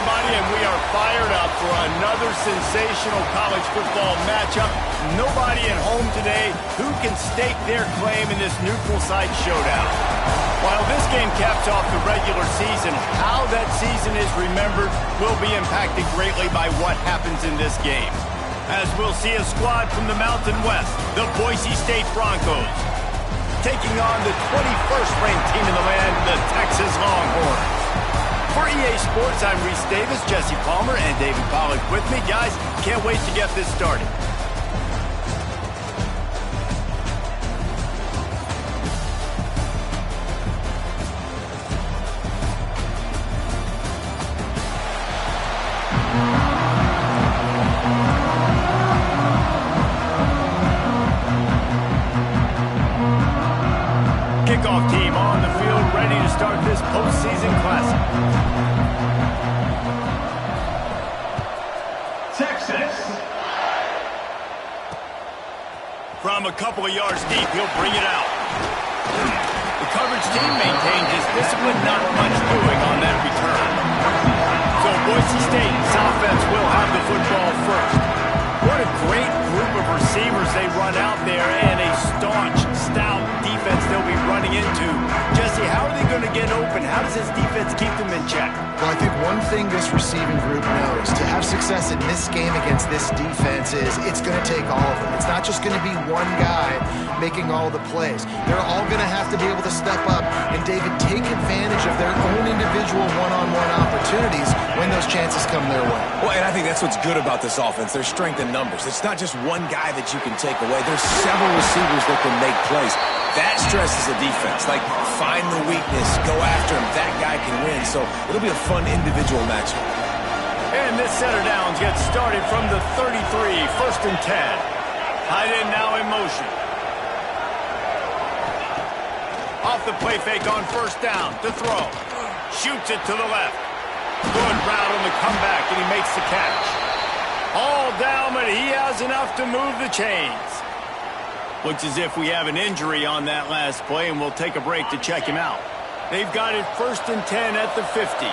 everybody, and we are fired up for another sensational college football matchup. Nobody at home today who can stake their claim in this neutral site showdown. While this game caps off the regular season, how that season is remembered will be impacted greatly by what happens in this game. As we'll see a squad from the Mountain West, the Boise State Broncos, taking on the 21st ranked team in the land, the Texas Longhorns. For EA Sports, I'm Reese Davis, Jesse Palmer, and David Pollack with me. Guys, can't wait to get this started. Kickoff team on the field, ready to start this postseason classic. Texas. From a couple of yards deep, he'll bring it out. The coverage team maintains his discipline, not much doing on that return. So Boise State's offense will have the football first. What a great group of receivers they run out there, and a staunch, stout defense they'll be running into. Jesse, how are they going to get open? How does this defense keep them in check? Well, I think one thing this receiving group knows, to have success in this game against this defense is it's going to take all of them. It's not just going to be one guy making all the plays. They're all going to have to be able to step up and, David, take advantage of their own individual one-on-one opportunities when those chances come their way. Well, and I think that's what's good about this offense, their strength in numbers. It's not just one guy that you can take away. There's several receivers that can make plays. That stresses the defense. Like, find the weakness, go after him. That guy can win. So it'll be a fun individual matchup. And this set of downs gets started from the 33, 1st and 10. Tight end now in motion. Off the play fake on 1st down to throw. Shoots it to the left. Good route on the comeback, and he makes the catch. All down, but he has enough to move the chains. Looks as if we have an injury on that last play, and we'll take a break to check him out. They've got it 1st and 10 at the 50.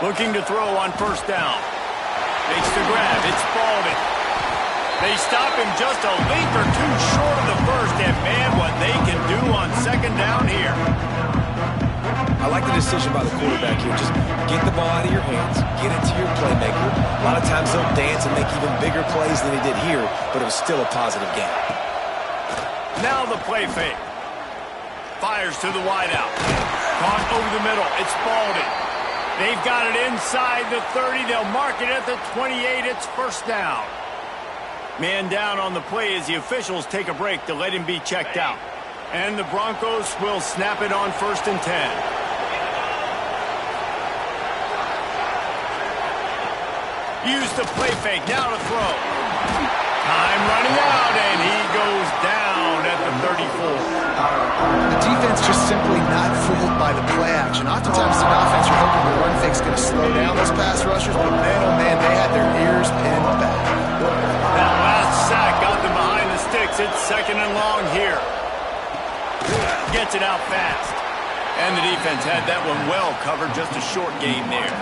Looking to throw on 1st down. Makes the grab. It's Spalding. They stop him just a length or two short of the first, and man, what they can do on 2nd down here. I like the decision by the quarterback here. Just get the ball out of your hands, get it to your playmaker. A lot of times they'll dance and make even bigger plays than he did here, but it was still a positive game. Now the play fake. Fires to the wideout. Caught over the middle. It's Spalding. They've got it inside the 30. They'll mark it at the 28. It's 1st down. Man down on the play as the officials take a break to let him be checked out. And the Broncos will snap it on 1st and 10. Use the play fake, now to throw. Time running out, and he goes down at the 34. The defense just simply not fooled by the play action. Oftentimes in offense, you're hoping the run fake's going to slow down those pass rushers, but man, oh man, they had their ears pinned back. That last sack got them behind the sticks. It's 2nd and long here. Gets it out fast. And the defense had that one well covered, just a short gain there.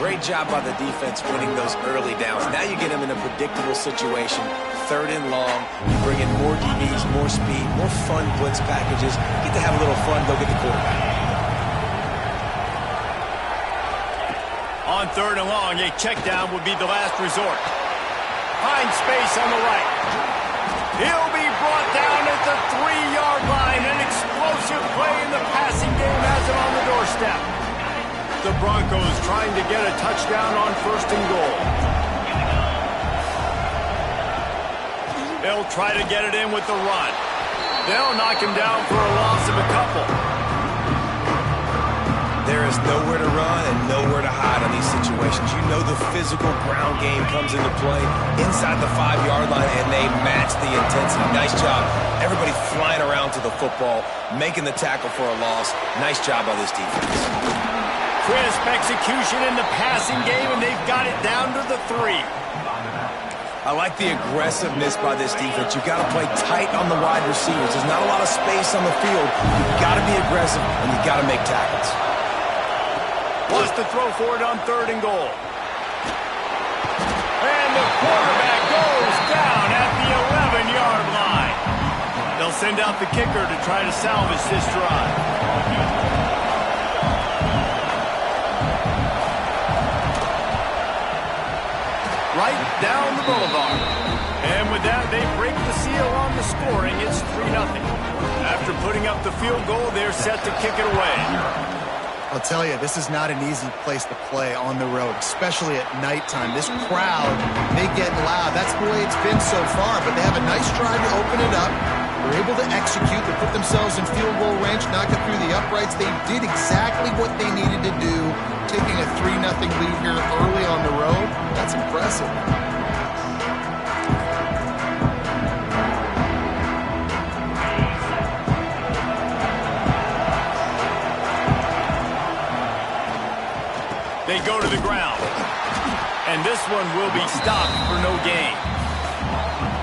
Great job by the defense winning those early downs. Now you get them in a predictable situation. 3rd and long. You bring in more DBs, more speed, more fun blitz packages. Get to have a little fun, go get the quarterback. On 3rd and long, a check down would be the last resort. Finds space on the right. He'll be brought down at the 3-yard line. An explosive play in the passing game has him on the doorstep. The Broncos trying to get a touchdown on 1st and goal. They'll try to get it in with the run. They'll knock him down for a loss of a couple. There is nowhere to run and nowhere to hide in these situations. You know the physical ground game comes into play inside the 5-yard line, and they match the intensity. Nice job. Everybody flying around to the football, making the tackle for a loss. Nice job by this defense. Crisp execution in the passing game, and they've got it down to the 3. I like the aggressiveness by this defense. You've got to play tight on the wide receivers. There's not a lot of space on the field. You've got to be aggressive, and you've got to make tackles. Wants to throw for it on 3rd and goal. And the quarterback goes down at the 11-yard line. They'll send out the kicker to try to salvage this drive. Right down the boulevard. And with that, they break the seal on the scoring. It's 3-0. After putting up the field goal, they're set to kick it away. I'll tell you, this is not an easy place to play on the road, especially at nighttime. This crowd, they get loud. That's the way it's been so far, but they have a nice drive to open it up. They're able to execute. They put themselves in field goal range, knock it through the uprights. They did exactly what they needed to do, taking a 3-0 lead here early on the road. That's impressive. They go to the ground. And this one will be stopped for no gain.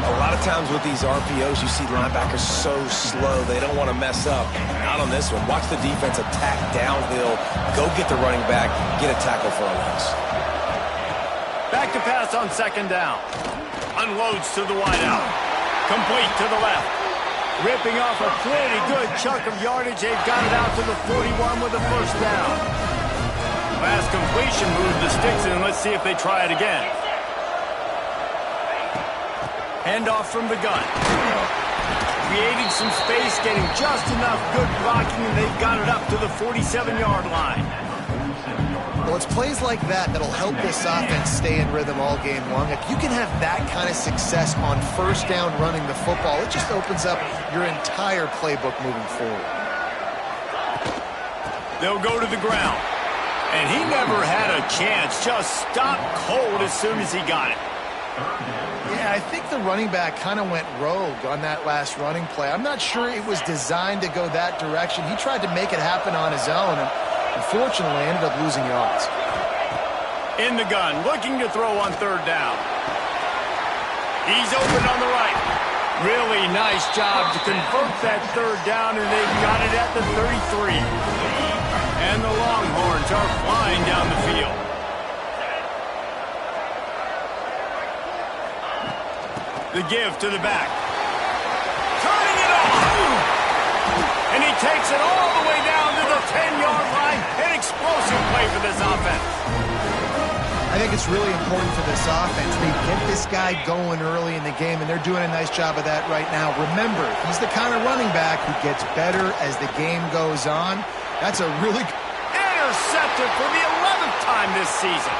A lot of times with these RPOs, you see linebackers so slow, they don't want to mess up. Not on this one. Watch the defense attack downhill, go get the running back, get a tackle for a loss. Back to pass on 2nd down. Unloads to the wideout. Complete to the left. Ripping off a pretty good chunk of yardage. They've got it out to the 41 with a 1st down. Last completion moved the sticks in. Let's see if they try it again. Handoff from the gun. Creating some space, getting just enough good blocking, and they've got it up to the 47-yard line. Well, it's plays like that that'll help this offense stay in rhythm all game long. If you can have that kind of success on 1st down running the football, it just opens up your entire playbook moving forward. They'll go to the ground. And he never had a chance. Just stopped cold as soon as he got it. Yeah, I think the running back kind of went rogue on that last running play. I'm not sure it was designed to go that direction. He tried to make it happen on his own, and unfortunately ended up losing yards. In the gun, looking to throw on 3rd down. He's open on the right. Really nice job to convert that 3rd down, and they've got it at the 33. And the Longhorns are flying down the field. The give to the back. Turning it off! And he takes it all the way down to the 10-yard line. An explosive play for this offense. I think it's really important for this offense. They get this guy going early in the game, and they're doing a nice job of that right now. Remember, he's the kind of running back who gets better as the game goes on. That's a really good... Intercepted for the 11th time this season.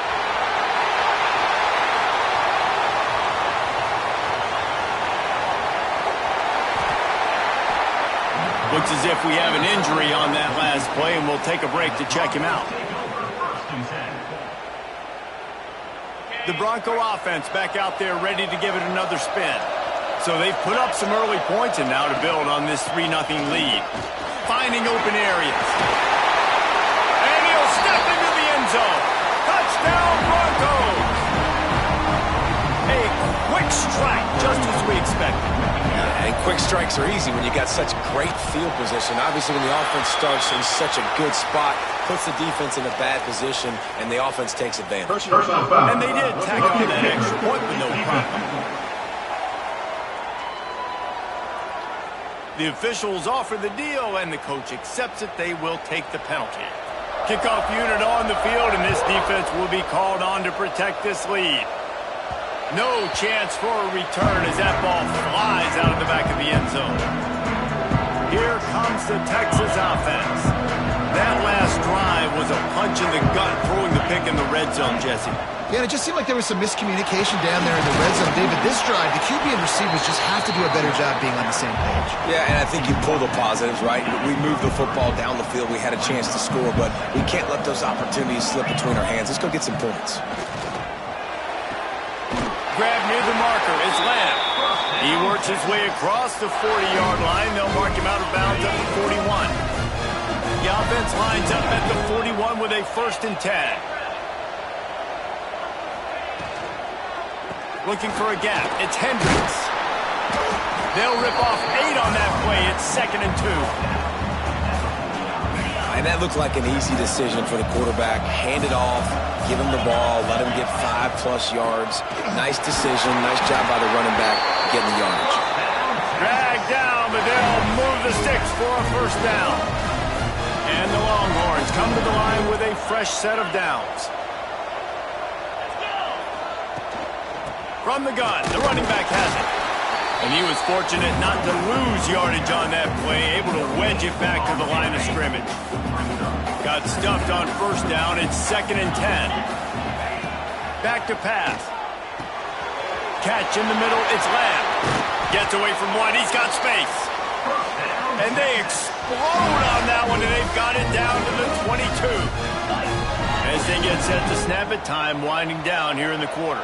Looks as if we have an injury on that last play, and we'll take a break to check him out. The Bronco offense back out there ready to give it another spin. So they've put up some early points, and now to build on this 3-0 lead. Finding open areas. And he'll step into the end zone. Touchdown, Broncos! A quick strike, just as we expected. And quick strikes are easy when you got such great field position. Obviously, when the offense starts in such a good spot, puts the defense in a bad position, and the offense takes advantage. And they did tack on that extra point with no problem. The officials offer the deal, and the coach accepts it. They will take the penalty. Kickoff unit on the field, and this defense will be called on to protect this lead. No chance for a return as that ball flies out of the back of the end zone. Here comes the Texas offense. That last drive was a punch in the gut, throwing the pick in the red zone, Jesse. Yeah, and it just seemed like there was some miscommunication down there in the red zone, David. This drive, the QB and receivers just have to do a better job being on the same page. Yeah, and I think you pull the positives, right? We moved the football down the field. We had a chance to score, but we can't let those opportunities slip between our hands. Let's go get some points. Grab near the marker. It's Lamb. He works his way across the 40-yard line. They'll mark him out of bounds at the 41. The offense lines up at the 41 with a 1st and 10. Looking for a gap. It's Hendricks. They'll rip off 8 on that play. It's 2nd and 2. And that looked like an easy decision for the quarterback. Hand it off, give him the ball, let him get 5+ yards. Nice decision. Nice job by the running back getting the yardage. Dragged down, but they'll move the sticks for a first down. And the Longhorns come to the line with a fresh set of downs. From the gun, the running back has it. And he was fortunate not to lose yardage on that play, able to wedge it back to the line of scrimmage. Got stuffed on first down. It's 2nd and 10. Back to pass. Catch in the middle. It's Lamb. Gets away from one. He's got space. And they explode on that one, and they've got it down to the 22. As they get set to snap it, time winding down here in the quarter.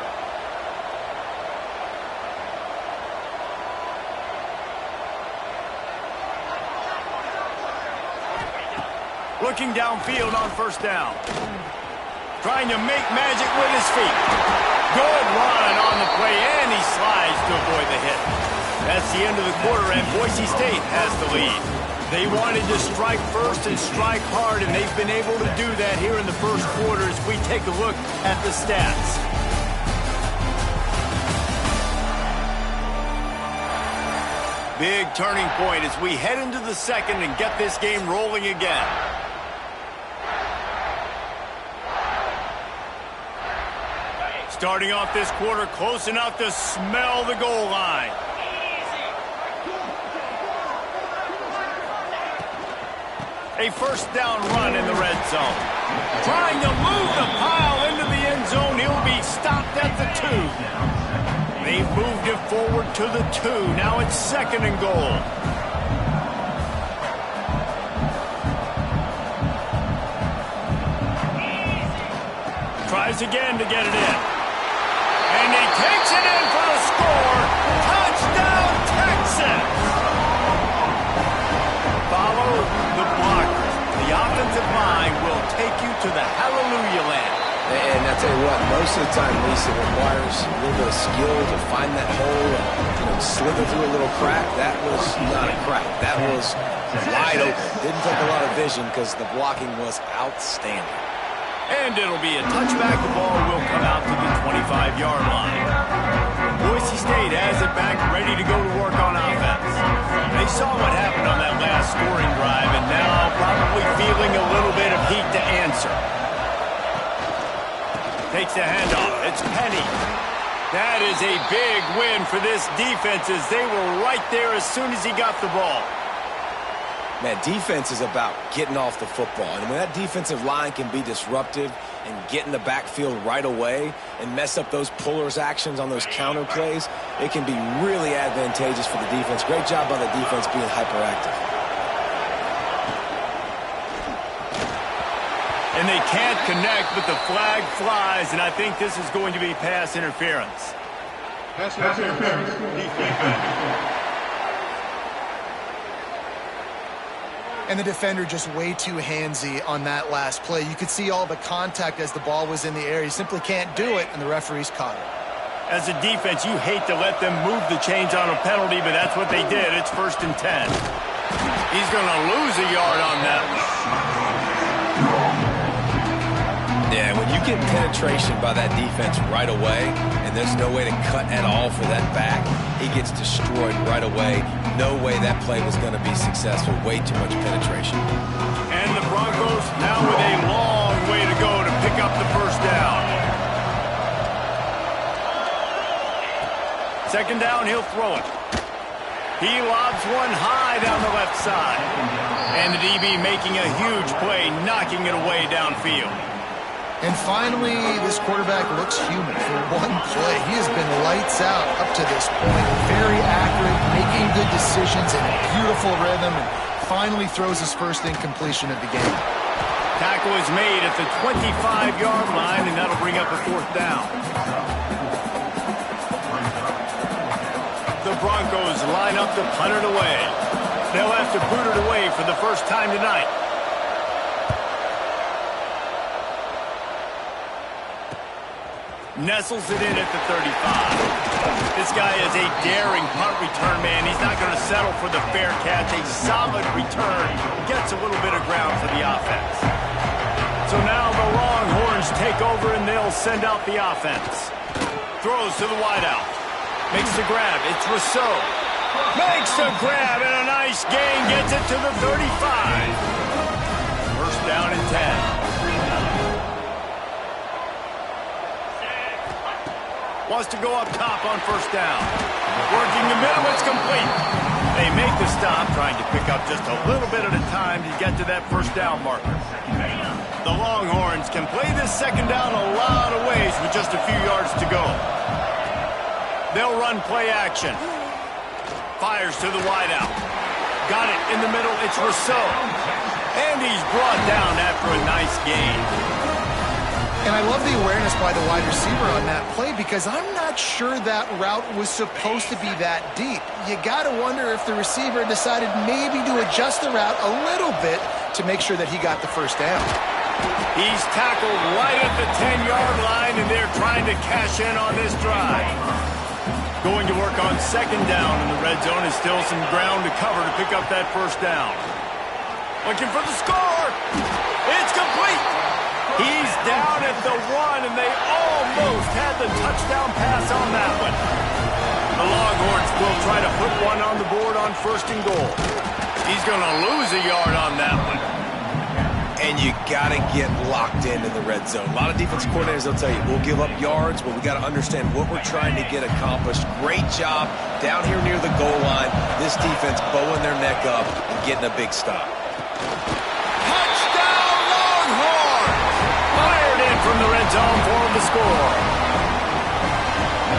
Looking downfield on first down. Trying to make magic with his feet. Good run on the play, and he slides to avoid the hit. That's the end of the quarter, and Boise State has the lead. They wanted to strike first and strike hard, and they've been able to do that here in the first quarter as we take a look at the stats. Big turning point as we head into the second and get this game rolling again. Starting off this quarter close enough to smell the goal line. A first down run in the red zone. Trying to move the pile into the end zone. He'll be stopped at the 2. They've moved it forward to the 2. Now it's 2nd and goal. Tries again to get it in. And he takes it in for the score. Touchdown, Texas! Follow the blockers. The offensive line will take you to the hallelujah land. And I'll tell you what, most of the time, Lisa, it requires a little bit of skill to find that hole and slither through a little crack. That was not a crack. That was wide open. Didn't take a lot of vision because the blocking was outstanding. And it'll be a touchback. The ball will come out to the 25-yard line. Boise State has it back, ready to go to work on offense. They saw what happened on that last scoring drive, and now probably feeling a little bit of heat to answer. Takes the handoff. It's Penny. That is a big win for this defense as they were right there as soon as he got the ball. Man, defense is about getting off the football. And when that defensive line can be disruptive and get in the backfield right away and mess up those pullers actions on those counter plays, it can be really advantageous for the defense. Great job by the defense being hyperactive. And they can't connect, but the flag flies, and I think this is going to be pass interference. Pass interference. Defense. And the defender just way too handsy on that last play. You could see all the contact as the ball was in the air. You simply can't do it, and the referees caught it. As a defense, you hate to let them move the chains on a penalty, but that's what they did. It's 1st and 10. He's going to lose a yard on that one. Yeah, when you get penetration by that defense right away, and there's no way to cut at all for that back, he gets destroyed right away. No way that play was going to be successful. Way too much penetration. And the Broncos now with a long way to go to pick up the first down. 2nd down, he'll throw it. He lobs one high down the left side. And the DB making a huge play, knocking it away downfield. And finally, this quarterback looks human for one play. He has been lights out up to this point. Very accurate, making good decisions in a beautiful rhythm, and finally throws his first incompletion of the game. Tackle is made at the 25-yard line, and that'll bring up a 4th down. The Broncos line up to punt it away. They'll have to boot it away for the first time tonight. Nestles it in at the 35. This guy is a daring punt return man. He's not going to settle for the fair catch. A solid return gets a little bit of ground for the offense. So now the Longhorns take over and they'll send out the offense. Throws to the wideout. Makes the grab. It's Rousseau. Makes the grab and a nice gain. Gets it to the 35. First down and 10. Wants to go up top on first down. Working the middle, it's complete. They make the stop, trying to pick up just a little bit at a time to get to that first down marker. The Longhorns can play this second down a lot of ways with just a few yards to go. They'll run play action. Fires to the wideout. Got it in the middle, it's Rousseau. And he's brought down after a nice gain. And I love the awareness by the wide receiver on that play because I'm not sure that route was supposed to be that deep. You got to wonder if the receiver decided maybe to adjust the route a little bit to make sure that he got the first down. He's tackled right at the 10-yard line, and they're trying to cash in on this drive. Going to work on second down, and the red zone is still some ground to cover to pick up that first down. Looking for the score. It's complete. He's down at the 1, and they almost had the touchdown pass on that one. The Longhorns will try to put one on the board on first and goal. He's going to lose a yard on that one. And you got to get locked in the red zone. A lot of defensive coordinators, they'll tell you, we'll give up yards, but we got to understand what we're trying to get accomplished. Great job down here near the goal line. This defense bowing their neck up and getting a big stop. From the red zone for the score.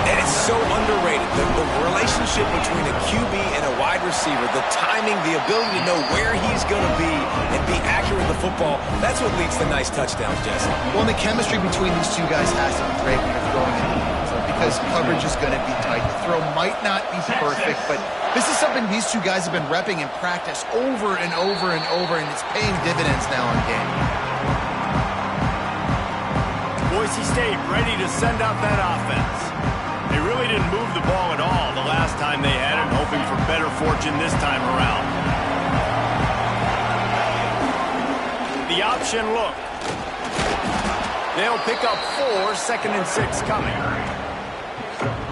And it's so underrated. The relationship between a QB and a wide receiver, the timing, the ability to know where he's going to be and be accurate with the football, that's what leads to nice touchdowns, Jesse. Well, and the chemistry between these two guys has to be great when you're throwing it because coverage is going to be tight. The throw might not be perfect, but this is something these two guys have been repping in practice over and over and over, and it's paying dividends now in game. Boise State ready to send out that offense. They really didn't move the ball at all the last time they had it, hoping for better fortune this time around. The option look. They'll pick up 4, 2nd and 6 coming.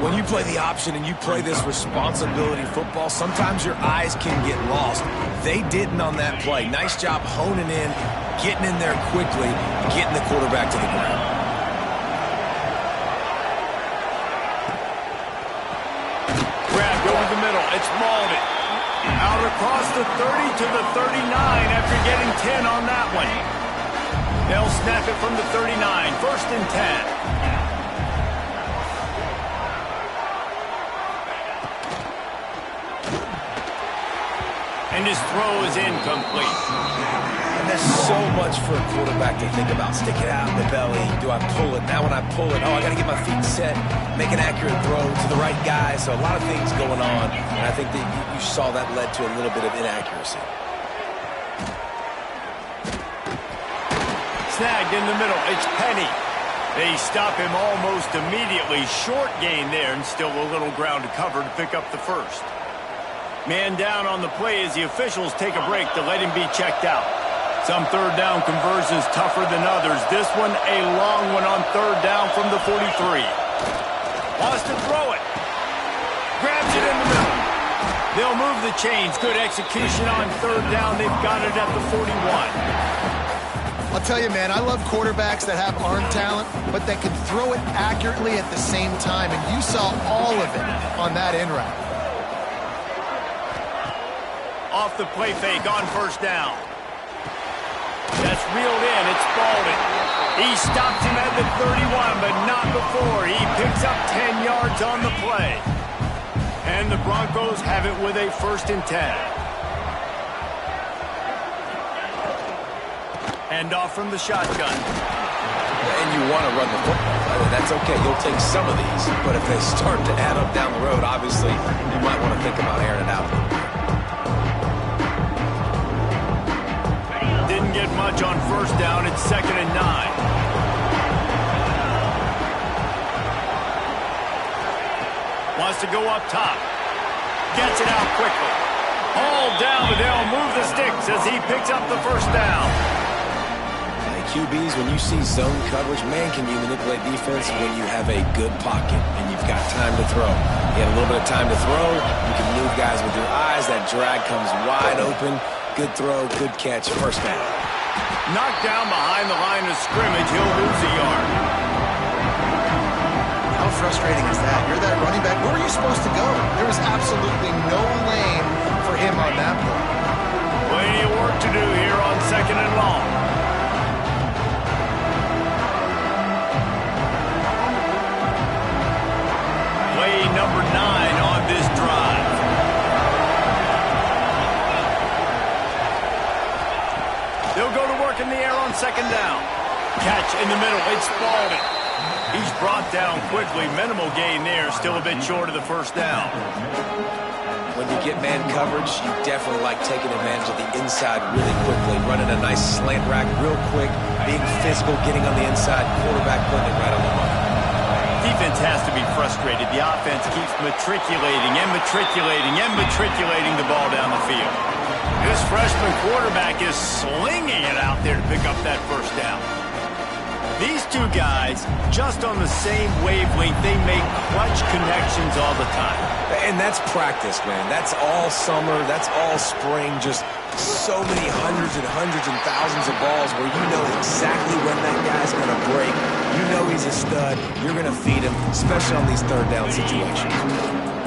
When you play the option and you play this responsibility football, sometimes your eyes can get lost. They didn't on that play. Nice job honing in, getting in there quickly, getting the quarterback to the ground. It's Malden. Out across the 30 to the 39 after getting 10 on that one. They'll snap it from the 39. 1st and 10. And his throw is incomplete. And there's so much for a quarterback to think about. Stick it out in the belly. Do I pull it? Now when I pull it, I got to get my feet set, make an accurate throw to the right guy. So a lot of things going on. And I think that you saw that led to a little bit of inaccuracy. Snagged in the middle. It's Penny. They stop him almost immediately. Short gain there and still a little ground to cover to pick up the first. Man down on the play as the officials take a break to let him be checked out. Some third down conversions tougher than others. This one a long one on third down from the 43. Wants to throw it. Grabs it in the middle. They'll move the chains. Good execution on third down. They've got it at the 41. I'll tell you, man, I love quarterbacks that have arm talent, but that can throw it accurately at the same time. And you saw all of it on that in route. Off the play fake on first down. That's reeled in. It's Baldwin. He stops him at the 31, but not before. He picks up 10 yards on the play. And the Broncos have it with a 1st and 10. Hand off from the shotgun. And you want to run the football. I mean, that's okay. You'll take some of these. But if they start to add up down the road, obviously, you might want to think about airing it out. Didn't get much on first down. It's 2nd and 9. to go up top. Gets it out quickly. All down, but they'll move the sticks as he picks up the first down. QBs, when you see zone coverage, man, can you manipulate defense when you have a good pocket and you've got time to throw. You had a little bit of time to throw. You can move guys with your eyes. That drag comes wide open. Good throw, good catch, first down. Knocked down behind the line of scrimmage. He'll lose a yard. How frustrating is that? You're that running back. Where were you supposed to go? There was absolutely no lane for him on that play. Plenty of work to do here on 2nd and long. Number 9 on this drive. They'll go to work in the air on 2nd down. Catch in the middle. It's Spalding. He's brought down quickly. Minimal gain there. Still a bit short of the first down. When you get man coverage, you definitely like taking advantage of the inside really quickly. Running a nice slant rack real quick. Being physical, getting on the inside. Quarterback putting it right on the money. Defense has to be frustrated. The offense keeps matriculating and matriculating and matriculating the ball down the field. This freshman quarterback is slinging it out there to pick up that first down. These two guys, just on the same wavelength, they make clutch connections all the time. And that's practice, man. That's all summer. That's all spring. Just so many hundreds and thousands of balls where you know exactly when that guy's going to break. You know he's a stud. You're going to feed him, especially on these third down situations.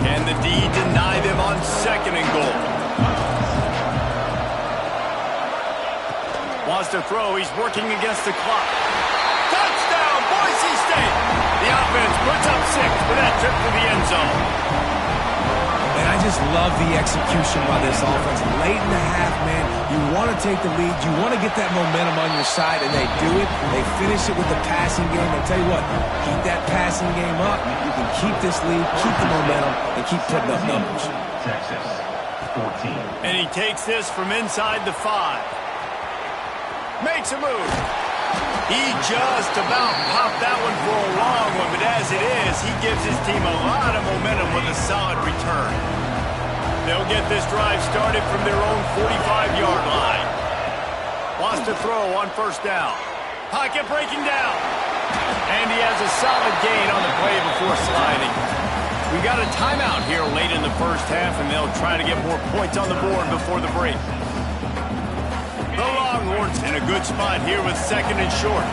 Can the D deny them on 2nd and goal? Wants to throw. He's working against the clock. Touchdown, Boise State! The offense puts up 6 for that trip to the end zone. And I just love the execution by this offense. Late in the half, man, you want to take the lead. You want to get that momentum on your side, and they do it. They finish it with the passing game. I tell you what, keep that passing game up. You can keep this lead, keep the momentum, and keep putting up numbers. Texas, 14. And he takes this from inside the 5. Makes a move. He just about popped that one for a long one, but as it is, he gives his team a lot of momentum with a solid return. They'll get this drive started from their own 45-yard line. Wants to throw on 1st down. Pocket breaking down. And he has a solid gain on the play before sliding. We got a timeout here late in the first half, and they'll try to get more points on the board before the break. The Longhorns in a good spot here with 2nd and short.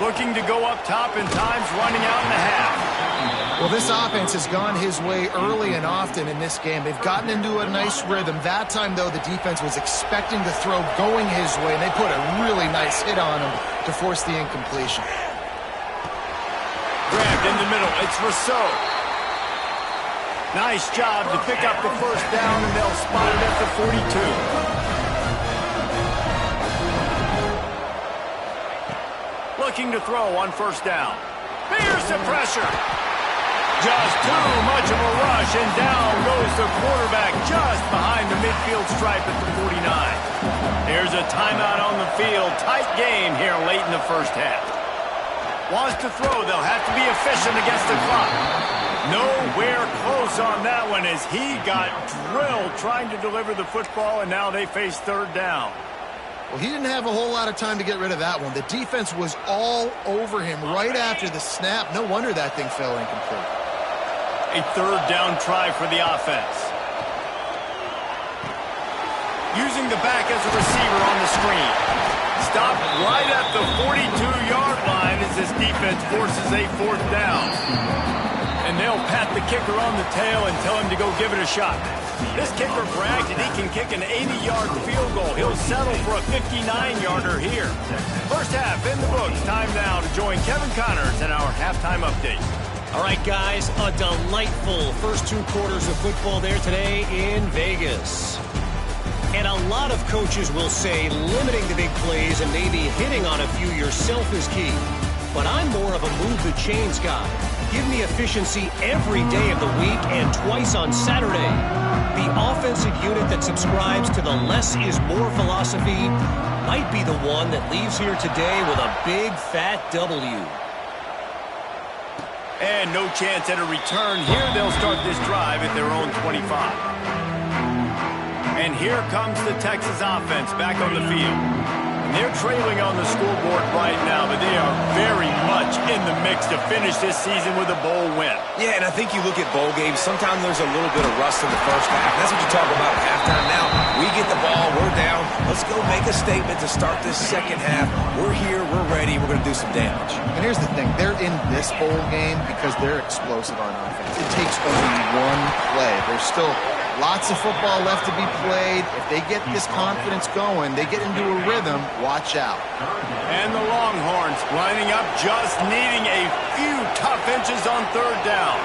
Looking to go up top, and time's running out in the half. Well, this offense has gone his way early and often in this game. They've gotten into a nice rhythm. That time, though, the defense was expecting the throw going his way, and they put a really nice hit on him to force the incompletion. Grabbed in the middle. It's Rousseau. Nice job to pick up the first down, and they'll spot it at the 42. Looking to throw on 1st down. Here's the pressure. Just too much of a rush, and down goes the quarterback just behind the midfield stripe at the 49. There's a timeout on the field. Tight game here late in the first half. Wants to throw. They'll have to be efficient against the clock. Nowhere close on that one as he got drilled trying to deliver the football, and now they face 3rd down. Well, he didn't have a whole lot of time to get rid of that one. The defense was all over him right after the snap. No wonder that thing fell incomplete. A 3rd down try for the offense. Using the back as a receiver on the screen. Stopped right at the 42-yard line as this defense forces a 4th down. And they'll pat the kicker on the tail and tell him to go give it a shot. This kicker brags that he can kick an 80-yard field goal. He'll settle for a 59-yarder here. First half in the books. Time now to join Kevin Connors in our halftime update. All right, guys, a delightful first 2 quarters of football there today in Vegas. And a lot of coaches will say limiting the big plays and maybe hitting on a few yourself is key. But I'm more of a move the chains guy. Give me efficiency every day of the week and twice on Saturday. The offensive unit that subscribes to the less is more philosophy might be the one that leaves here today with a big fat W. And no chance at a return. Here they'll start this drive at their own 25. And here comes the Texas offense back on the field. They're trailing on the scoreboard right now, but they are very much in the mix to finish this season with a bowl win. Yeah, and I think you look at bowl games, sometimes there's a little bit of rust in the first half. That's what you talk about at halftime. Now, we get the ball, we're down. Let's go make a statement to start this second half. We're here, we're ready, we're going to do some damage. And here's the thing. They're in this bowl game because they're explosive on offense. It takes only one play. There's still lots of football left to be played. If they get this confidence going, they get into a rhythm, watch out. And the Longhorns lining up, just needing a few tough inches on third down.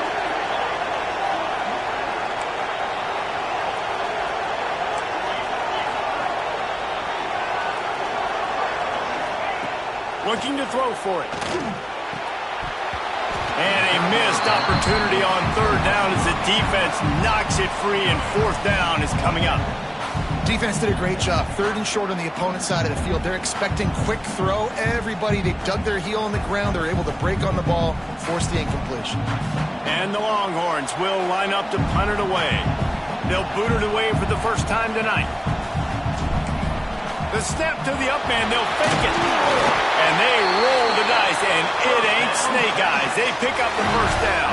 Looking to throw for it. And a missed opportunity on third down as the defense knocks it free, and fourth down is coming up. Defense did a great job. Third and short on the opponent's side of the field. They're expecting quick throw. Everybody, they dug their heel in the ground. They're able to break on the ball, force the incompletion. And the Longhorns will line up to punt it away. They'll boot it away for the first time tonight. The snap to the up man, they'll fake it. And they roll the dice, and it ain't snake eyes. They pick up the first down.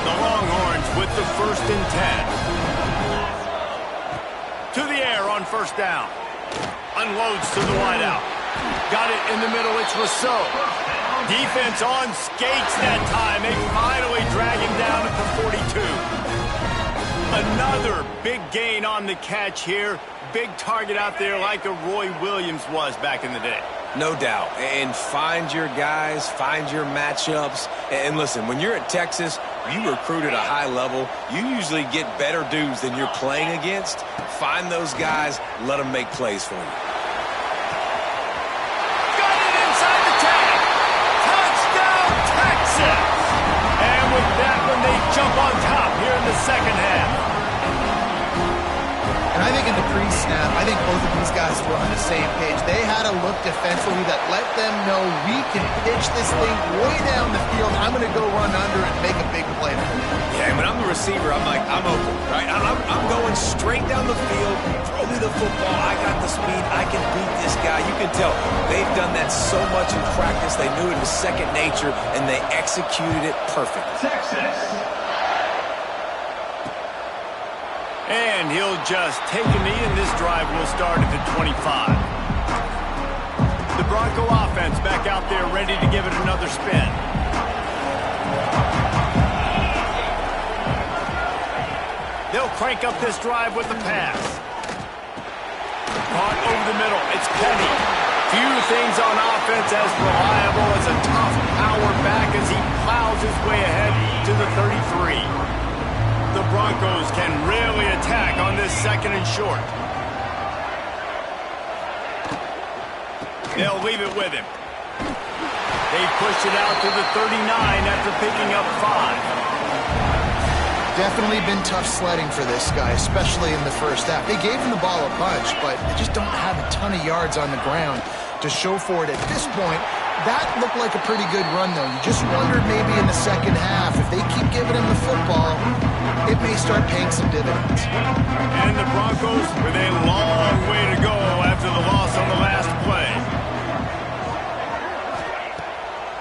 The Longhorns with the 1st and 10. To the air on first down. Unloads to the wideout. Got it in the middle, it's Rousseau. Defense on skates that time. They finally drag him down at the 42. Another big gain on the catch here. Big target out there like a Roy Williams was back in the day. No doubt. And find your guys, find your matchups. And listen, when you're at Texas, you recruit at a high level. You usually get better dudes than you're playing against. Find those guys, let them make plays for you. Got it inside the tag. Touchdown, Texas! And with that one, they jump on top here in the second half. And I think in the pre-snap, I think both of these guys were on the same page. They had a look defensively that let them know we can pitch this thing way down the field. I'm going to go run under and make a big play. Yeah, when I'm the receiver, I'm like, I'm open, right? I'm going straight down the field, throw me the football. I got the speed. I can beat this guy. You can tell they've done that so much in practice. They knew it was second nature, and they executed it perfect. Texas. And he'll just take a knee, and this drive will start at the 25. The Bronco offense back out there ready to give it another spin. They'll crank up this drive with the pass. Caught over the middle. It's Penny. Few things on offense as reliable as a tough power back as he plows his way ahead to the 33. The Broncos can really attack on this second and short. They'll leave it with him. They push it out to the 39 after picking up 5. Definitely been tough sledding for this guy, especially in the first half. They gave him the ball a bunch, but they just don't have a ton of yards on the ground to show for it at this point. That looked like a pretty good run, though. You just wondered maybe in the second half, if they keep giving him the football, it may start paying some dividends. And the Broncos with a long way to go after the loss on the last play.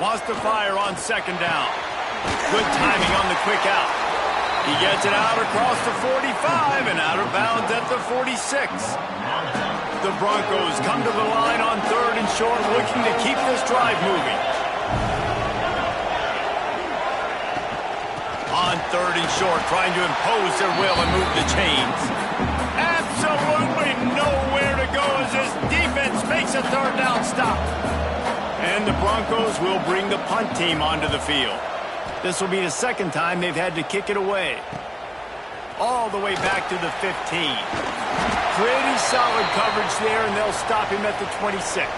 Lost the fire on second down. Good timing on the quick out. He gets it out across the 45 and out of bounds at the 46. The Broncos come to the line on third and short, looking to keep this drive moving. On third and short, trying to impose their will and move the chains. Absolutely nowhere to go as this defense makes a third down stop. And the Broncos will bring the punt team onto the field. This will be the second time they've had to kick it away. All the way back to the 15. Pretty solid coverage there, and they'll stop him at the 26.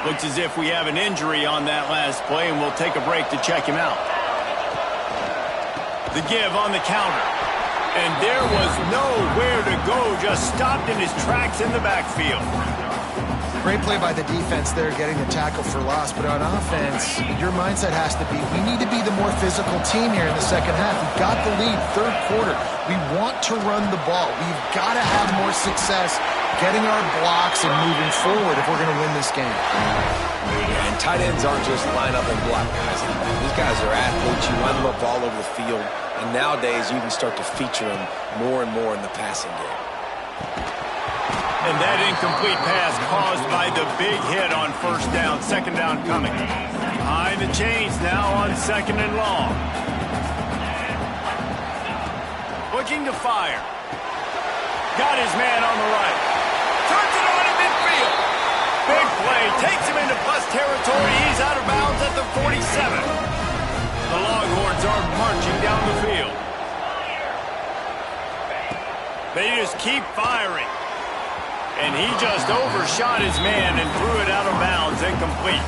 Looks as if we have an injury on that last play, and we'll take a break to check him out. The give on the counter. And there was nowhere to go, just stopped in his tracks in the backfield. Great play by the defense there, getting the tackle for loss. But on offense, your mindset has to be, we need to be the more physical team here in the second half. We've got the lead, third quarter. We want to run the ball. We've got to have more success getting our blocks and moving forward if we're going to win this game. And tight ends aren't just line up and block guys. These guys are athletes. You line them up all over the field. And nowadays, you can start to feature them more and more in the passing game. And that incomplete pass caused by the big hit on first down. Second down coming. Behind the chains now on second and long. Looking to fire. Got his man on the right. Turns it on in midfield. Big play. Takes him into plus territory. He's out of bounds at the 47. The Longhorns are marching down the field. They just keep firing. And he just overshot his man and threw it out of bounds, incomplete.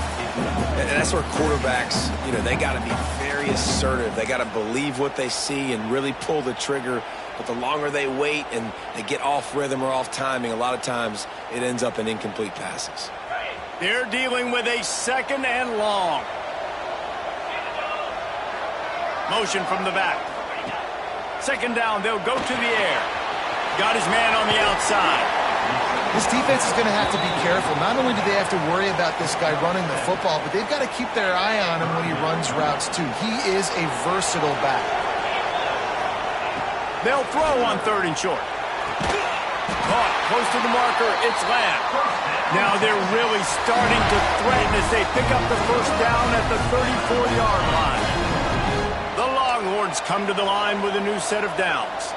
And that's where quarterbacks, they got to be very assertive. They got to believe what they see and really pull the trigger. But the longer they wait and they get off rhythm or off timing, a lot of times it ends up in incomplete passes. They're dealing with a second and long. Motion from the back. Second down, they'll go to the air. Got his man on the outside. This defense is going to have to be careful. Not only do they have to worry about this guy running the football, but they've got to keep their eye on him when he runs routes too. He is a versatile back. They'll throw on third and short. Caught close to the marker. It's Lamb. Now they're really starting to threaten as they pick up the first down at the 34-yard line. The Longhorns come to the line with a new set of downs.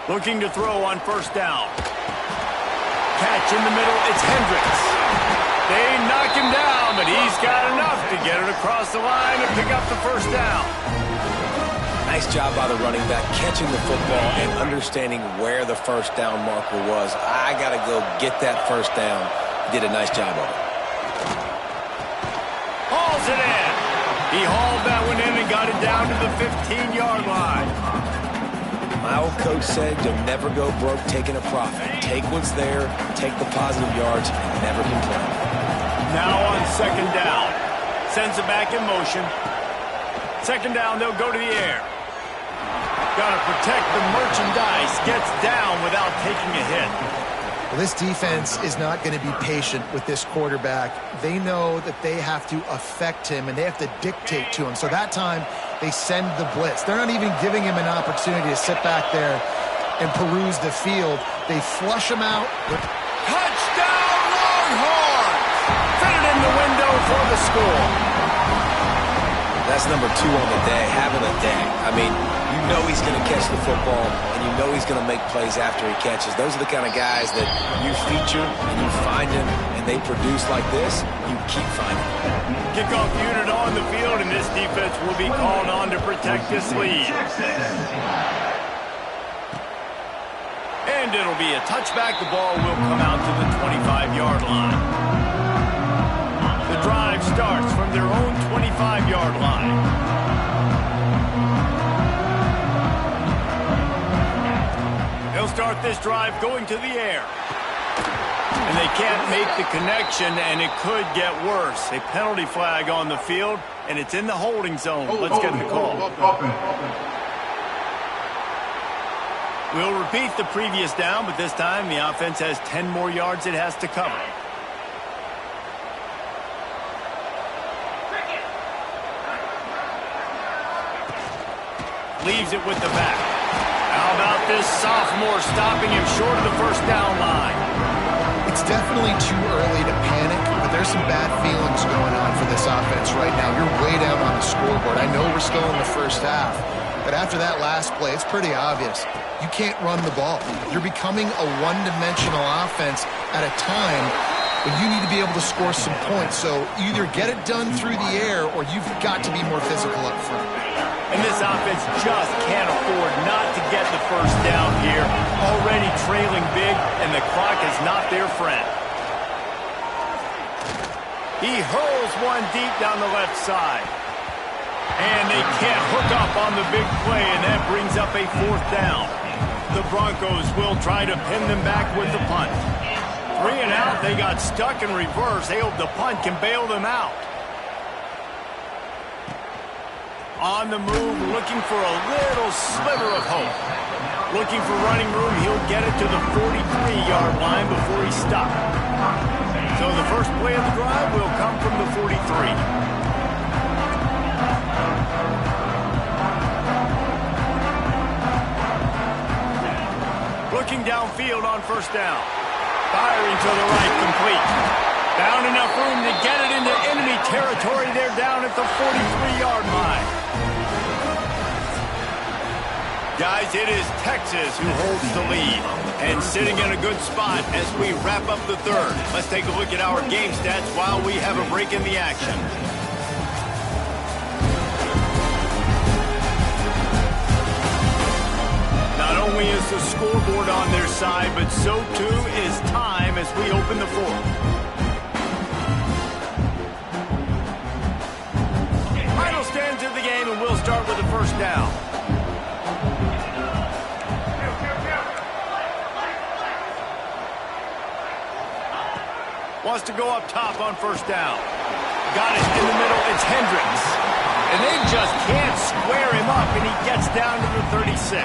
Looking to throw on first down. Catch in the middle, it's Hendricks. They knock him down, but he's got enough to get it across the line and pick up the first down. Nice job by the running back, catching the football and understanding where the first down marker was. I got to go get that first down. He did a nice job of it. Hauls it in. He hauled that one in and got it down to the 15-yard line. My old coach said you'll never go broke taking a profit. Take what's there, take the positive yards, and never complain. Now on second down. Sends it back in motion. Second down, they'll go to the air. Got to protect the merchandise. Gets down without taking a hit. Well, this defense is not going to be patient with this quarterback. They know that they have to affect him, and they have to dictate to him. So that time, they send the blitz. They're not even giving him an opportunity to sit back there and peruse the field. They flush him out. Touchdown, Longhorns! Fit it in the window for the score. That's number 2 on the day, having a day. I mean, you know he's going to catch the football, and you know he's going to make plays after he catches. Those are the kind of guys that you feature, and you find them, and they produce like this, you keep finding them. Kickoff unit on the field, and this defense will be called on to protect this lead. And it'll be a touchback. The ball will come out to the 25-yard line. The drive starts from their own 25-yard line. They'll start this drive going to the air. And they can't make the connection, and it could get worse. A penalty flag on the field, and it's in the holding zone. Let's get the call. We'll repeat the previous down, but this time the offense has 10 more yards it has to cover. Leaves it with the back. How about this sophomore stopping him short of the first down line? It's definitely too early to panic, but there's some bad feelings going on for this offense right now. You're way down on the scoreboard. I know we're still in the first half, but after that last play, it's pretty obvious. You can't run the ball. You're becoming a one-dimensional offense at a time when you need to be able to score some points. So either get it done through the air or you've got to be more physical up front. And this offense just can't afford not to get the first down here. Already trailing big, and the clock is not their friend. He hurls one deep down the left side. And they can't hook up on the big play, and that brings up a 4th down. The Broncos will try to pin them back with the punt. 3 and out, they got stuck in reverse. They hope the punt can bail them out. On the move, looking for a little sliver of hope. Looking for running room, he'll get it to the 43-yard line before he stopped. So the first play of the drive will come from the 43. Looking downfield on 1st down. Firing to the right, complete. Found enough room to get it into enemy territory. They're down at the 43-yard line. Guys, it is Texas who holds the lead and sitting in a good spot as we wrap up the 3rd. Let's take a look at our game stats while we have a break in the action. Not only is the scoreboard on their side, but so too is time as we open the 4th. Final stands of the game, and we'll start with the 1st down. Wants to go up top on 1st down. Got it in the middle. It's Hendricks. And they just can't square him up, and he gets down to the 36.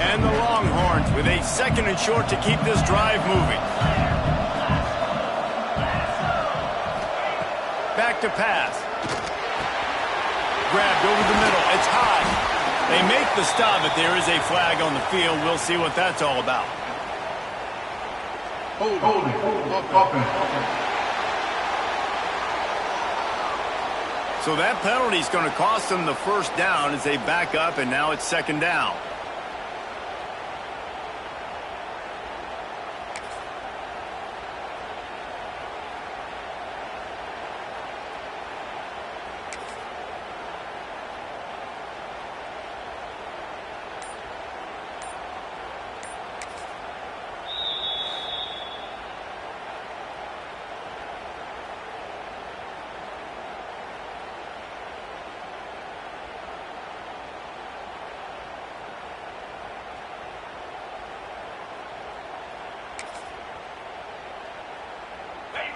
And the Longhorns with a 2nd and short to keep this drive moving. Back to pass. Grabbed over the middle. It's high. They make the stop, but there is a flag on the field. We'll see what that's all about. So that penalty is going to cost them the 1st down as they back up, and now it's 2nd down.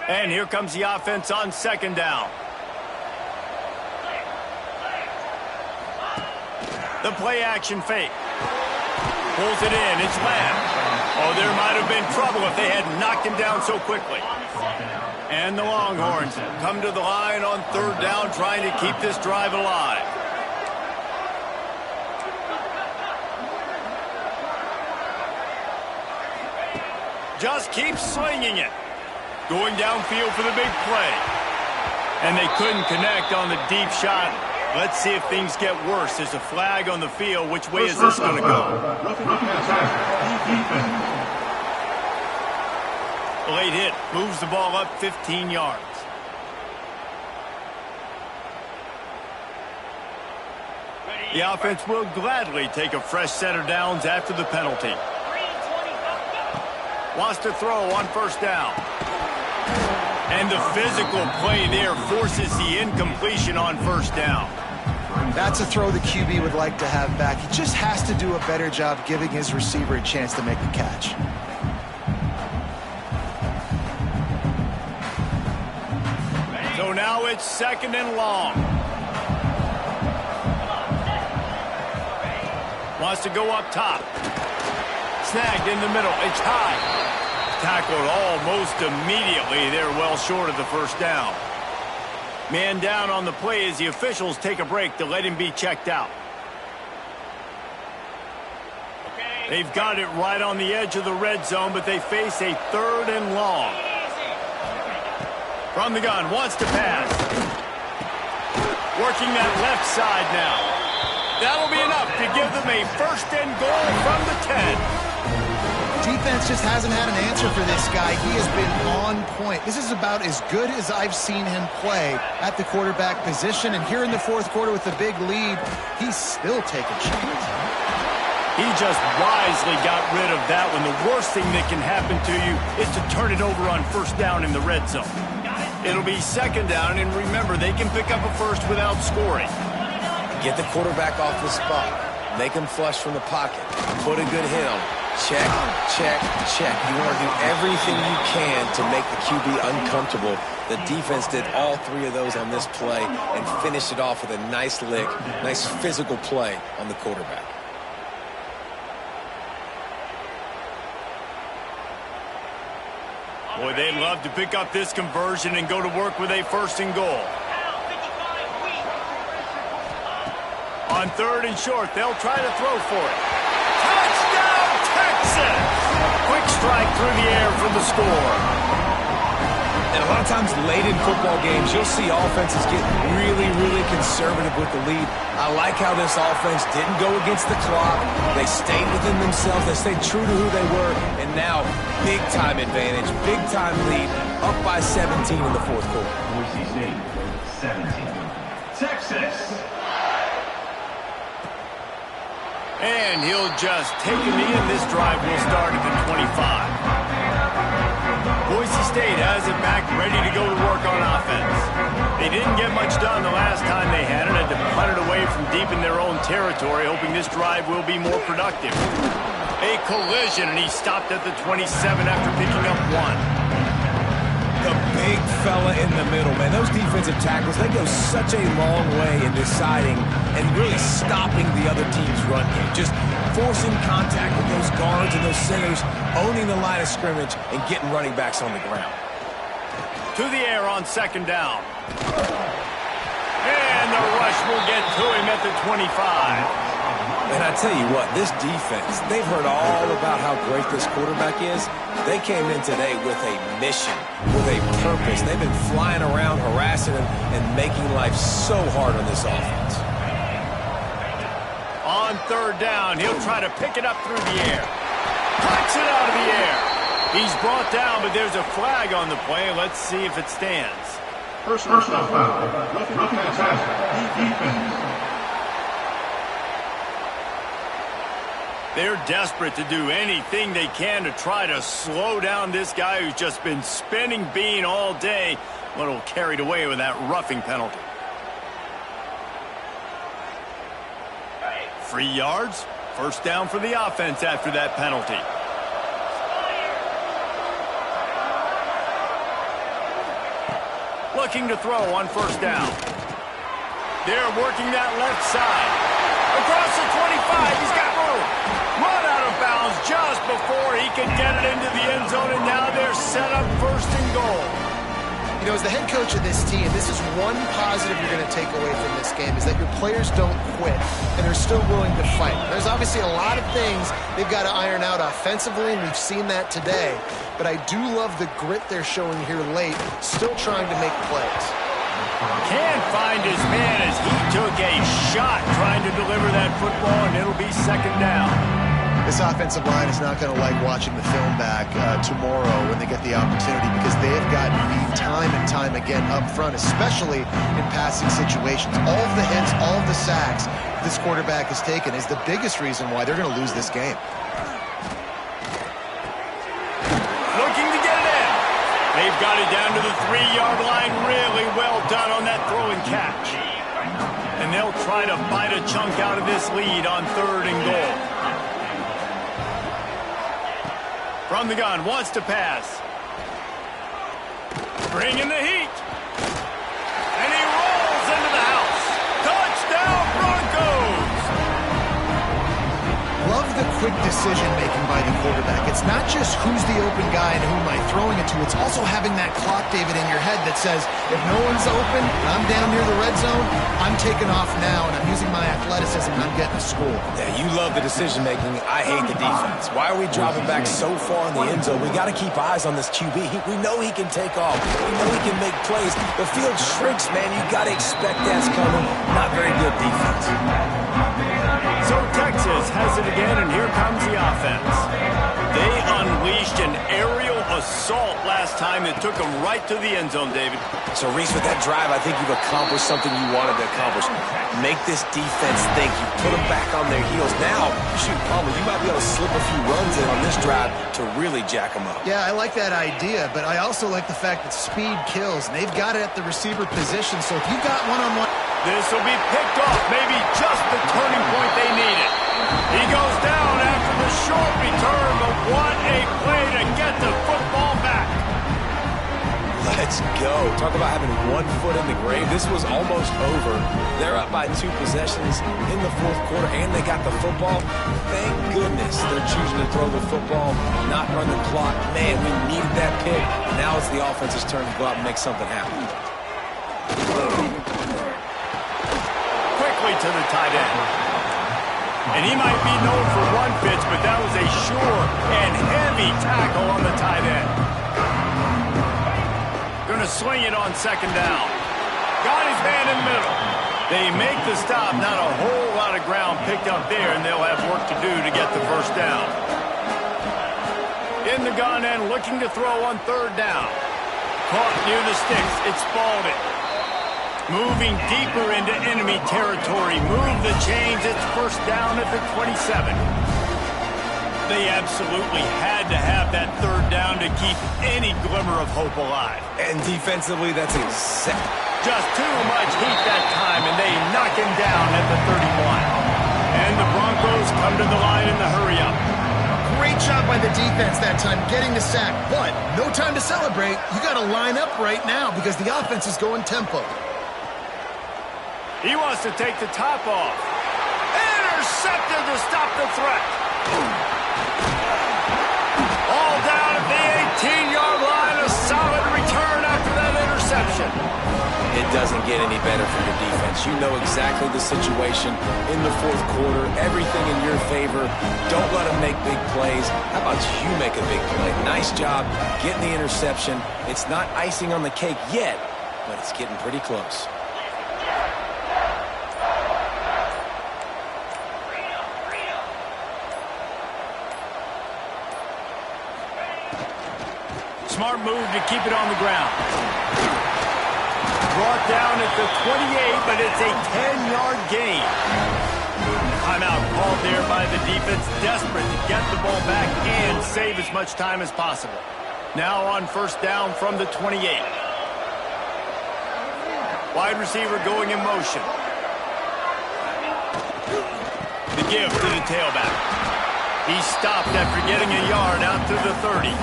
And here comes the offense on 2nd down. The play action fake. Pulls it in. It's Lamb. Oh, there might have been trouble if they had knocked him down so quickly. And the Longhorns come to the line on 3rd down, trying to keep this drive alive. Just keep slinging it. Going downfield for the big play. And they couldn't connect on the deep shot. Let's see if things get worse. There's a flag on the field. Which way is this going to go? Late hit. Moves the ball up 15 yards. The offense will gladly take a fresh set of downs after the penalty. Wants to throw on 1st down. And the physical play there forces the incompletion on 1st down. That's a throw the QB would like to have back. He just has to do a better job giving his receiver a chance to make the catch. So now it's 2nd and long. Wants to go up top. Snagged in the middle. It's high. Tackled almost immediately. They're well short of the 1st down. Man down on the play as the officials take a break to let him be checked out. They've got it right on the edge of the red zone, but they face a 3rd and long. From the gun, wants to pass. Working that left side now. That'll be enough to give them a 1st and goal from the 10. Defense just hasn't had an answer for this guy. He has been on point. This is about as good as I've seen him play at the quarterback position. And here in the 4th quarter with the big lead, he's still taking shots. He just wisely got rid of that one. The worst thing that can happen to you is to turn it over on 1st down in the red zone. It'll be second down, and remember, they can pick up a first without scoring. Get the quarterback off the spot. Make him flush from the pocket. Put a good hit on him. Check, check, check. You want to do everything you can to make the QB uncomfortable. The defense did all three of those on this play and finished it off with a nice lick, nice physical play on the quarterback. Boy, they'd love to pick up this conversion and go to work with a first and goal. On third and short, they'll try to throw for it. Touchdown, Texas! Quick strike through the air for the score. And a lot of times late in football games, you'll see offenses get really, really conservative with the lead. I like how this offense didn't go against the clock. They stayed within themselves. They stayed true to who they were. And now, big-time advantage, big-time lead, up by 17 in the fourth quarter. Boise State, 17. Texas. And he'll just take a knee, and this drive will start at the 25. Boise State has it back, ready to go to work on offense. They didn't get much done the last time they had it, had to punt it away from deep in their own territory, hoping this drive will be more productive. A collision, and he stopped at the 27 after picking up one. The big fella in the middle, man. Those defensive tackles, they go such a long way in deciding and really stopping the other team's run game. Just forcing contact with those guards and those centers, owning the line of scrimmage, and getting running backs on the ground. To the air on second down. And the rush will get to him at the 25. And I tell you what, this defense, they've heard all about how great this quarterback is. They came in today with a mission, with a purpose. They've been flying around, harassing him, and making life so hard on this offense. On third down, he'll try to pick it up through the air. Puts it out of the air. He's brought down, but there's a flag on the play. Let's see if it stands. Personal foul. Roughing the tackle. Defense. They're desperate to do anything they can to try to slow down this guy who's just been spinning bean all day. A little carried away with that roughing penalty. 3 yards. First down for the offense after that penalty. Looking to throw on first down. They're working that left side. Across the 25, he's got room. Run out of bounds just before he can get it into the end zone, and now they're set up first and goal. You know, as the head coach of this team, this is one positive you're going to take away from this game, is that your players don't quit, and they're still willing to fight. There's obviously a lot of things they've got to iron out offensively, and we've seen that today. But I do love the grit they're showing here late, still trying to make plays. Can't find his man as he took a shot trying to deliver that football, and it'll be second down. This offensive line is not going to like watching the film back tomorrow when they get the opportunity, because they have gotten beat time and time again up front, especially in passing situations. All of the hits, all of the sacks this quarterback has taken is the biggest reason why they're going to lose this game. Looking to get it in. They've got it down to the 3-yard line. Really well done on that throw and catch. And they'll try to bite a chunk out of this lead on third and goal. From the gun, wants to pass. Bringing the heat. And he rolls into the house. Touchdown, Broncos! Love the quick decision-making by the quarterback. It's not just who's the open guy and who am I throwing it to. It's also having that clock, David, in your head that says, if no one's open and I'm down near the red zone, I'm taking off now, and I'm using my athleticism, and I'm getting a score. Yeah, you love the decision-making. I hate the defense. Why are we dropping back so far in the end zone? We got to keep eyes on this QB. We know he can take off. We know he can make plays. The field shrinks, man. You got to expect that's coming. Not very good defense. So Texas has it again, and here comes the offense. They unleashed an aerial assault assault last time that took them right to the end zone, David. So, Reese, with that drive, I think you've accomplished something you wanted to accomplish. Make this defense think. You put them back on their heels. Now, shoot, Palmer, you might be able to slip a few runs in on this drive to really jack them up. Yeah, I like that idea, but I also like the fact that speed kills, and they've got it at the receiver position, so if you got one-on-one... This will be picked off, maybe just the turning point they needed. He goes down after the short return, but what a play to get the football back. Let's go. Talk about having 1 foot in the grave. This was almost over. They're up by 2 possessions in the fourth quarter, and they got the football. Thank goodness they're choosing to throw the football, not run the clock. Man, we needed that pick. Now it's the offense's turn to go out and make something happen. Quickly to the tight end. And he might be known for one pitch, but that was a sure and heavy tackle on the tight end. Going to swing it on second down. Got his man in the middle. They make the stop. Not a whole lot of ground picked up there, and they'll have work to do to get the first down. In the gun and looking to throw on third down. Caught near the sticks. It's Spalding. Moving deeper into enemy territory. Move the chains. It's first down at the 27. They absolutely had to have that third down to keep any glimmer of hope alive. And defensively, that's exact. Just too much heat that time, and they knock him down at the 31. And the Broncos come to the line in the hurry-up. Great job by the defense that time getting the sack, but no time to celebrate. You got to line up right now because the offense is going tempo. He wants to take the top off. Intercepted to stop the threat. All down at the 18-yard line. A solid return after that interception. It doesn't get any better for your defense. You know exactly the situation in the fourth quarter. Everything in your favor. Don't let them make big plays. How about you make a big play? Nice job getting the interception. It's not icing on the cake yet, but it's getting pretty close. Smart move to keep it on the ground. Brought down at the 28, but it's a 10-yard gain. Timeout called there by the defense, desperate to get the ball back and save as much time as possible. Now on first down from the 28. Wide receiver going in motion. The give to the tailback. He stopped after getting a yard out to the 30.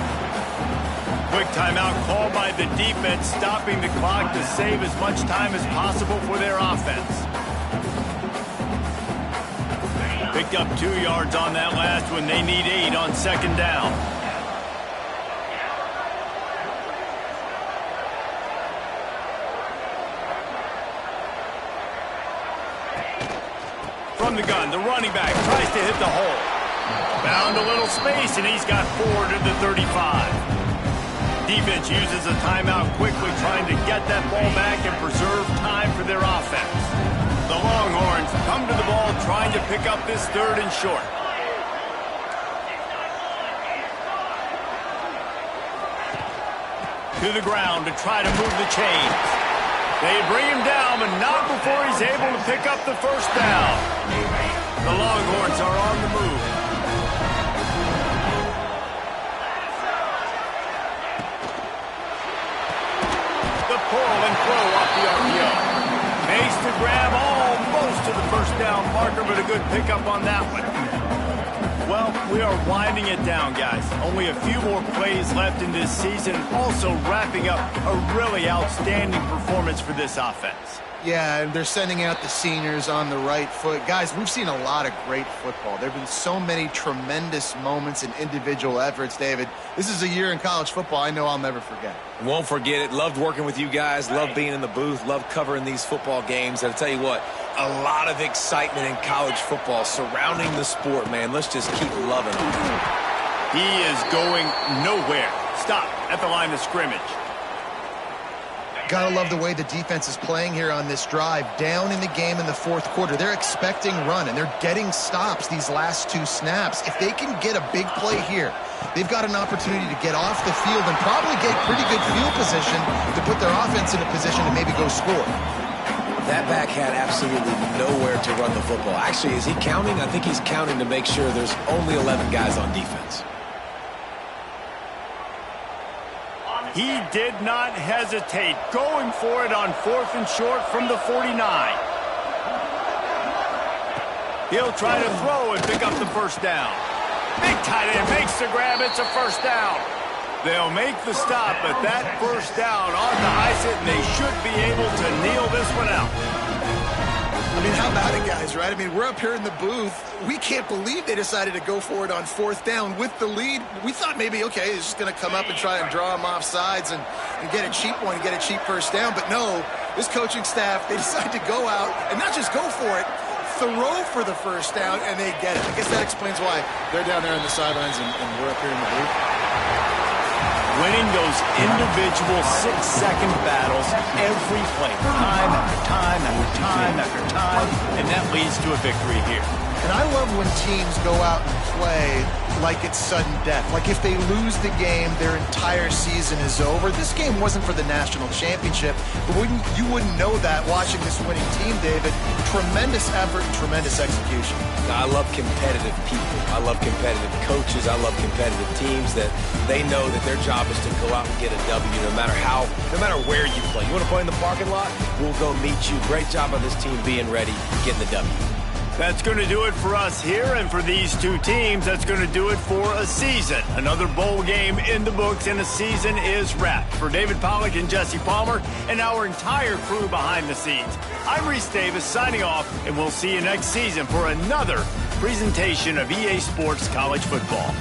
Quick timeout called by the defense, stopping the clock to save as much time as possible for their offense. Picked up 2 yards on that last one. They need 8 on second down. From the gun, the running back tries to hit the hole. Found a little space, and he's got 4 to the 35. Defense uses a timeout quickly, trying to get that ball back and preserve time for their offense. The Longhorns come to the ball, trying to pick up this third and short. To the ground to try to move the chains. They bring him down, but not before he's able to pick up the first down. The Longhorns are on the move. Pull and throw off the RPO. Makes the grab almost to the first down marker, but a good pickup on that one. Well, we are winding it down, guys. Only a few more plays left in this season. Also wrapping up a really outstanding performance for this offense. Yeah, and they're sending out the seniors on the right foot. Guys, we've seen a lot of great football. There have been so many tremendous moments and individual efforts, David. This is a year in college football I know I'll never forget. Won't forget it. Loved working with you guys. Loved being in the booth. Loved covering these football games. And I'll tell you what, a lot of excitement in college football surrounding the sport, man. Let's just keep loving it. He is going nowhere. Stop at the line of scrimmage. Gotta love the way the defense is playing here on this drive. Down in the game in the fourth quarter. They're expecting run, and they're getting stops these last 2 snaps. If they can get a big play here, they've got an opportunity to get off the field and probably get pretty good field position to put their offense in a position to maybe go score. That back had absolutely nowhere to run the football. Actually, is he counting? I think he's counting to make sure there's only 11 guys on defense. He did not hesitate, going for it on 4th and short from the 49. He'll try to throw and pick up the first down. Big tight end makes the grab. It's a first down. They'll make the stop, but that first down on the ice it, and they should be able to kneel this one out. I mean, how about it, guys, right? I mean, we're up here in the booth. We can't believe they decided to go for it on 4th down with the lead. We thought maybe, okay, he's just going to come up and try and draw him off sides and get a cheap one, get a cheap first down. But no, this coaching staff, they decided to go out and not just go for it, throw for the first down, and they get it. I guess that explains why they're down there on the sidelines and we're up here in the booth. Winning those individual 6-second battles every play, time after time after time after time, and that leads to a victory here. And I love when teams go out and play like it's sudden death. Like if they lose the game, their entire season is over. This game wasn't for the national championship, but you wouldn't know that watching this winning team, David. Tremendous effort, tremendous execution. I love competitive people. I love competitive coaches. I love competitive teams that they know that their job is to go out and get a W no matter where you play. You want to play in the parking lot? We'll go meet you. Great job on this team being ready, getting the W. That's going to do it for us here, and for these 2 teams, that's going to do it for a season. Another bowl game in the books, and a season is wrapped. For David Pollack and Jesse Palmer, and our entire crew behind the scenes, I'm Reese Davis signing off, and we'll see you next season for another presentation of EA Sports College Football.